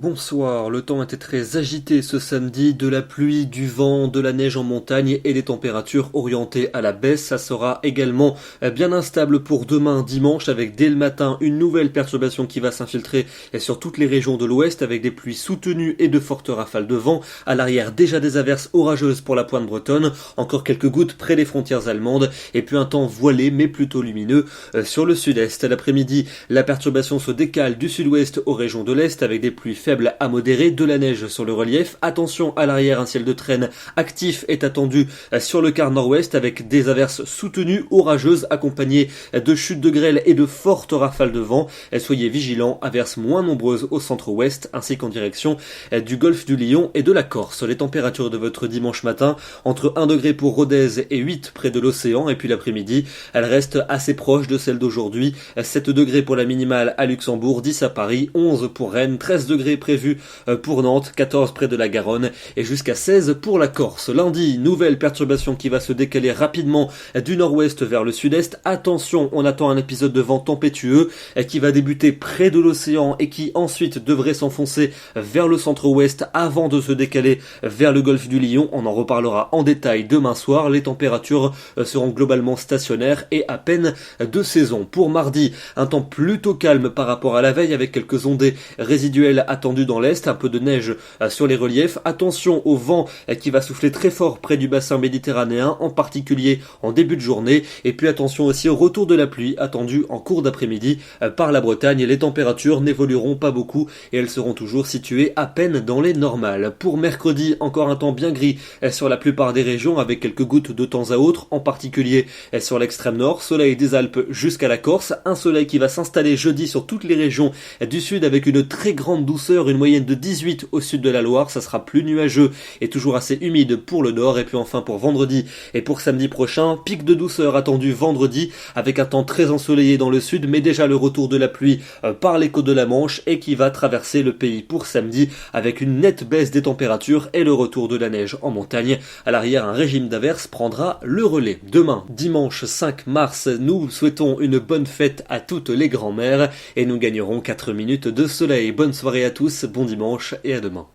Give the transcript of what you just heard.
bonsoir. Le temps était très agité ce samedi, de la pluie, du vent, de la neige en montagne et des températures orientées à la baisse. Ça sera également bien instable pour demain dimanche avec dès le matin une nouvelle perturbation qui va s'infiltrer sur toutes les régions de l'ouest avec des pluies soutenues et de fortes rafales de vent. À l'arrière déjà des averses orageuses pour la pointe bretonne, encore quelques gouttes près des frontières allemandes et puis un temps voilé mais plutôt lumineux sur le sud-est. L'après-midi, la perturbation se décale du sud-ouest aux régions de l'est avec des pluies faibles à modérées, de la neige sur le relief. Attention à l'arrière, un ciel de traîne actif est attendu sur le quart nord-ouest avec des averses soutenues, orageuses, accompagnées de chutes de grêle et de fortes rafales de vent. Soyez vigilants, averses moins nombreuses au centre-ouest ainsi qu'en direction du golfe du Lion et de la Corse. Les températures de votre dimanche matin, entre 1 degré pour Rodez et 8 près de l'océan, et puis l'après-midi, elles restent assez proches de celles d'aujourd'hui. 7 degrés pour la minimale à Luxembourg, 10 à Paris, 11 pour Rennes, 13 degrés prévus pour Nantes, 14 près de la Garonne et jusqu'à 16 pour la Corse. Lundi, nouvelle perturbation qui va se décaler rapidement du nord-ouest vers le sud-est. Attention, on attend un épisode de vent tempétueux qui va débuter près de l'océan et qui ensuite devrait s'enfoncer vers le centre-ouest avant de se décaler vers le golfe du Lion. On en reparlera en détail demain soir. Les températures seront globalement stationnaires et à peine de saison. Pour mardi, un temps plutôt calme par rapport à la veille avec quelques ondées résiduelles attendues dans l'est, un peu de neige sur les reliefs. Attention au vent qui va souffler très fort près du bassin méditerranéen, en particulier en début de journée. Et puis attention aussi au retour de la pluie attendu en cours d'après-midi par la Bretagne. Les températures n'évolueront pas beaucoup et elles seront toujours situées à peine dans les normales. Pour mercredi, encore un temps bien gris sur la plupart des régions avec quelques gouttes de temps à autre, en particulier sur l'extrême nord. Soleil des Alpes jusqu'à la Corse. Un soleil qui va s'installer jeudi sur toutes les régions du sud avec une très grande douceur, une moyenne de 18 au sud de la Loire. Ça sera plus nuageux et toujours assez humide pour le nord. Et puis enfin pour vendredi et pour samedi prochain, pic de douceur attendu vendredi avec un temps très ensoleillé dans le sud, mais déjà le retour de la pluie par les côtes de la Manche et qui va traverser le pays pour samedi avec une nette baisse des températures et le retour de la neige en montagne. À l'arrière, un régime d'averses prendra le relais. Demain, dimanche 5 mars, nous souhaitons une bonne fête à toutes les grand-mères et nous gagnerons 4 minutes de soleil. Bonne soirée à tous, bon dimanche et à demain.